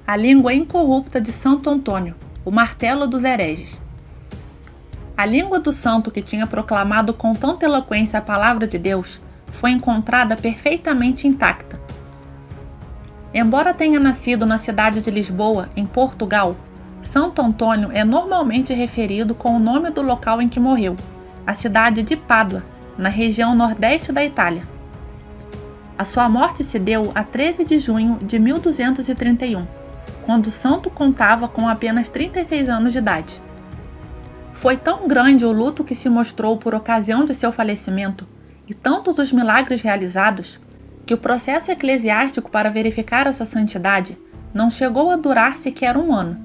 A língua incorrupta de Santo Antônio, o martelo dos hereges. A língua do santo que tinha proclamado com tanta eloquência a palavra de Deus foi encontrada perfeitamente intacta. Embora tenha nascido na cidade de Lisboa, em Portugal, Santo Antônio é normalmente referido com o nome do local em que morreu, a cidade de Pádua, na região nordeste da Itália. A sua morte se deu a 13 de junho de 1231, quando o santo contava com apenas 36 anos de idade. Foi tão grande o luto que se mostrou por ocasião de seu falecimento e tantos os milagres realizados, que o processo eclesiástico para verificar a sua santidade não chegou a durar sequer um ano.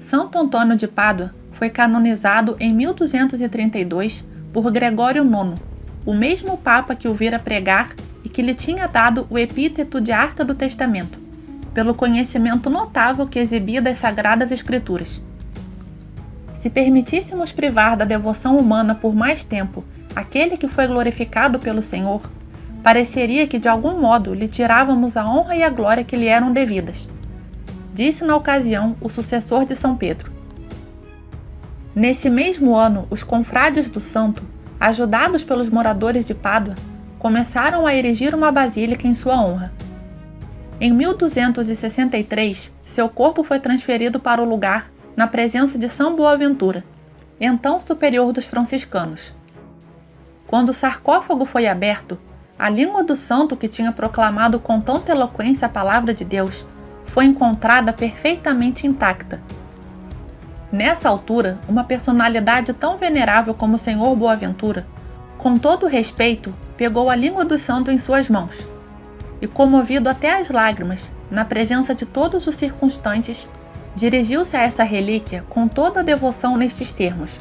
Santo Antônio de Pádua foi canonizado em 1232 por Gregório IX, o mesmo Papa que o vira pregar e que lhe tinha dado o epíteto de Arca do Testamento, pelo conhecimento notável que exibia das Sagradas Escrituras. Se permitíssemos privar da devoção humana por mais tempo aquele que foi glorificado pelo Senhor, pareceria que de algum modo lhe tirávamos a honra e a glória que lhe eram devidas, disse na ocasião o sucessor de São Pedro. Nesse mesmo ano, os confrades do santo, ajudados pelos moradores de Pádua, começaram a erigir uma basílica em sua honra. Em 1263, seu corpo foi transferido para o lugar na presença de São Boaventura, então superior dos franciscanos. Quando o sarcófago foi aberto, a língua do santo que tinha proclamado com tanta eloquência a palavra de Deus foi encontrada perfeitamente intacta. Nessa altura, uma personalidade tão venerável como o Senhor Boaventura, com todo respeito, pegou a língua do santo em suas mãos e, comovido até às lágrimas, na presença de todos os circunstantes, dirigiu-se a essa relíquia com toda a devoção nestes termos: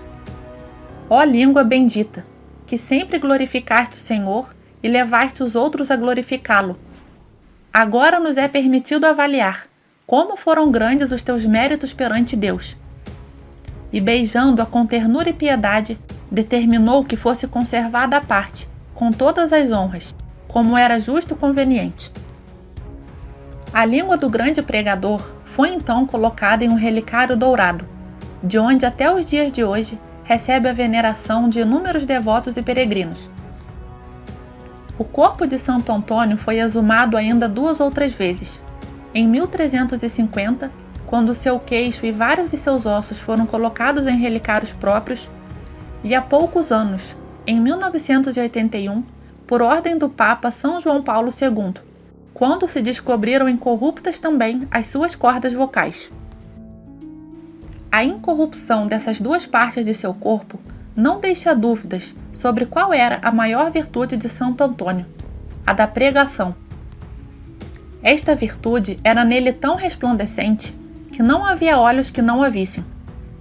Ó língua bendita, que sempre glorificaste o Senhor e levaste os outros a glorificá-lo. Agora nos é permitido avaliar como foram grandes os teus méritos perante Deus. E beijando-a com ternura e piedade, determinou que fosse conservada à parte, com todas as honras, como era justo e conveniente. A língua do grande pregador foi então colocada em um relicário dourado, de onde até os dias de hoje recebe a veneração de inúmeros devotos e peregrinos. O corpo de Santo Antônio foi exumado ainda 2 outras vezes, em 1350, quando seu queixo e vários de seus ossos foram colocados em relicários próprios, e há poucos anos, em 1981, por ordem do Papa São João Paulo II, quando se descobriram incorruptas também as suas cordas vocais. A incorrupção dessas 2 partes de seu corpo não deixa dúvidas sobre qual era a maior virtude de Santo Antônio, a da pregação. Esta virtude era nele tão resplandecente que não havia olhos que não a vissem,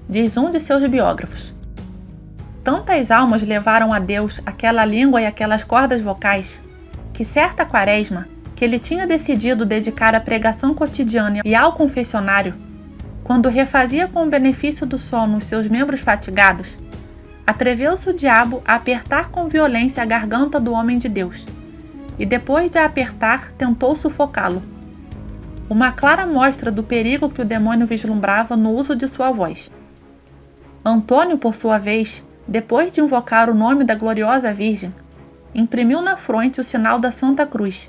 diz um de seus biógrafos. Tantas almas levaram a Deus aquela língua e aquelas cordas vocais, que certa quaresma, que ele tinha decidido dedicar à pregação cotidiana e ao confessionário, quando refazia com o benefício do sono os seus membros fatigados, atreveu-se o diabo a apertar com violência a garganta do homem de Deus, e depois de a apertar, tentou sufocá-lo. Uma clara mostra do perigo que o demônio vislumbrava no uso de sua voz. Antônio, por sua vez, depois de invocar o nome da gloriosa Virgem, imprimiu na fronte o sinal da Santa Cruz,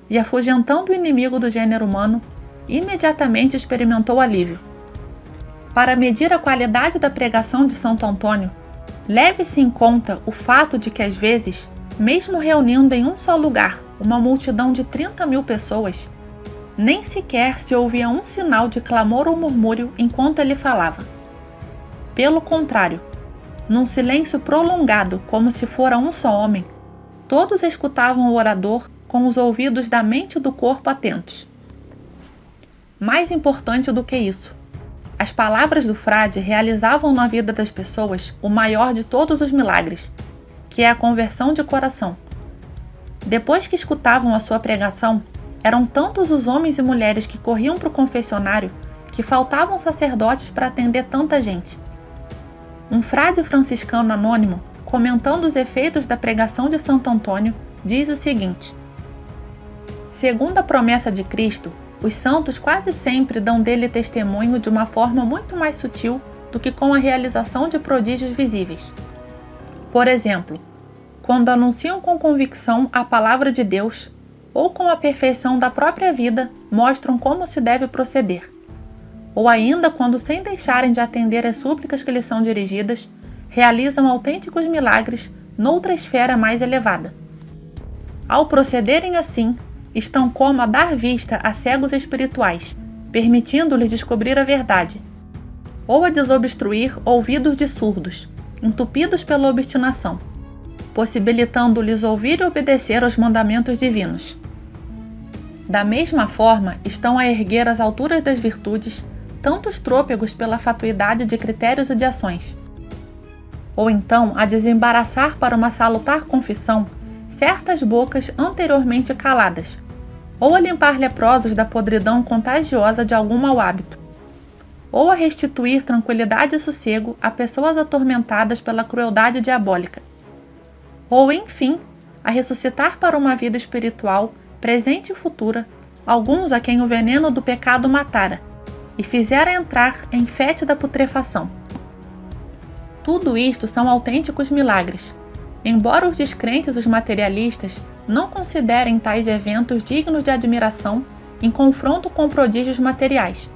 e, afugentando o inimigo do gênero humano, imediatamente experimentou alívio. Para medir a qualidade da pregação de Santo Antônio, leve-se em conta o fato de que, às vezes, mesmo reunindo em um só lugar uma multidão de 30.000 pessoas, nem sequer se ouvia um sinal de clamor ou murmúrio enquanto ele falava. Pelo contrário, num silêncio prolongado, como se fora um só homem, todos escutavam o orador com os ouvidos da mente e do corpo atentos. Mais importante do que isso, as palavras do frade realizavam na vida das pessoas o maior de todos os milagres, que é a conversão de coração. Depois que escutavam a sua pregação, eram tantos os homens e mulheres que corriam para o confessionário que faltavam sacerdotes para atender tanta gente. Um frade franciscano anônimo, comentando os efeitos da pregação de Santo Antônio, diz o seguinte: segundo a promessa de Cristo, Os santos quase sempre dão dele testemunho de uma forma muito mais sutil do que com a realização de prodígios visíveis. Por exemplo, quando anunciam com convicção a palavra de Deus, ou com a perfeição da própria vida, mostram como se deve proceder. Ou ainda quando, sem deixarem de atender às súplicas que lhes são dirigidas, realizam autênticos milagres noutra esfera mais elevada. Ao procederem assim, estão como a dar vista a cegos espirituais, permitindo-lhes descobrir a verdade, ou a desobstruir ouvidos de surdos, entupidos pela obstinação, possibilitando-lhes ouvir e obedecer aos mandamentos divinos. Da mesma forma, estão a erguer às alturas das virtudes tantos trôpegos pela fatuidade de critérios e de ações, ou então a desembaraçar para uma salutar confissão certas bocas anteriormente caladas, ou a limpar leprosos da podridão contagiosa de algum mau hábito, ou a restituir tranquilidade e sossego a pessoas atormentadas pela crueldade diabólica, ou, enfim, a ressuscitar para uma vida espiritual, presente e futura, alguns a quem o veneno do pecado matara, e fizera entrar em fétida putrefação. Tudo isto são autênticos milagres, embora os descrentes, os materialistas, não considerem tais eventos dignos de admiração em confronto com prodígios materiais.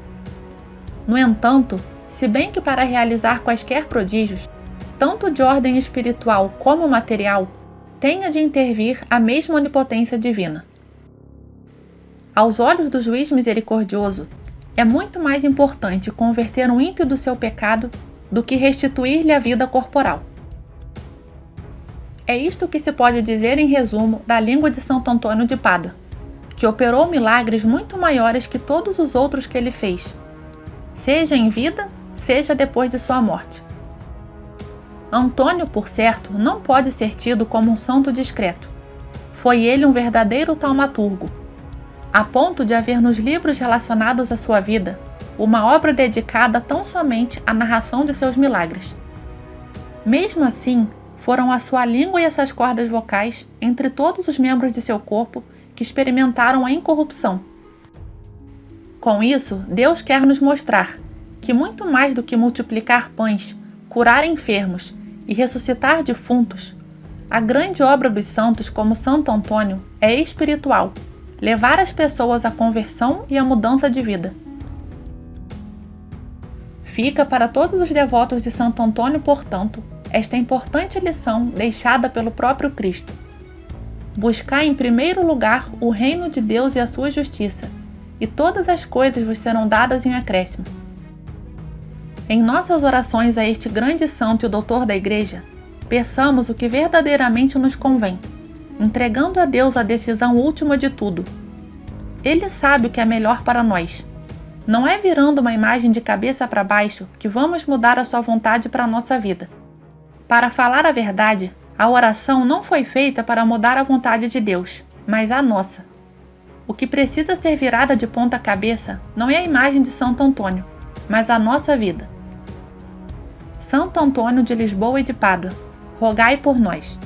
No entanto, se bem que para realizar quaisquer prodígios, tanto de ordem espiritual como material, tenha de intervir a mesma onipotência divina. Aos olhos do juiz misericordioso, é muito mais importante converter um ímpio do seu pecado do que restituir-lhe a vida corporal. É isto que se pode dizer em resumo da língua de Santo Antônio de Pádua, que operou milagres muito maiores que todos os outros que ele fez, seja em vida, seja depois de sua morte. Antônio, por certo, não pode ser tido como um santo discreto. Foi ele um verdadeiro taumaturgo, a ponto de haver nos livros relacionados à sua vida uma obra dedicada tão somente à narração de seus milagres. Mesmo assim, foram a sua língua e essas cordas vocais, entre todos os membros de seu corpo, que experimentaram a incorrupção. Com isso, Deus quer nos mostrar que muito mais do que multiplicar pães, curar enfermos e ressuscitar defuntos, a grande obra dos santos como Santo Antônio é espiritual, levar as pessoas à conversão e à mudança de vida. Fica para todos os devotos de Santo Antônio, portanto, esta importante lição deixada pelo próprio Cristo. Buscai em primeiro lugar o reino de Deus e a sua justiça, e todas as coisas vos serão dadas em acréscimo. Em nossas orações a este grande santo e doutor da Igreja, peçamos o que verdadeiramente nos convém, entregando a Deus a decisão última de tudo. Ele sabe o que é melhor para nós. Não é virando uma imagem de cabeça para baixo que vamos mudar a sua vontade para a nossa vida. Para falar a verdade, a oração não foi feita para mudar a vontade de Deus, mas a nossa. O que precisa ser virada de ponta cabeça não é a imagem de Santo Antônio, mas a nossa vida. Santo Antônio de Lisboa e de Pádua, rogai por nós.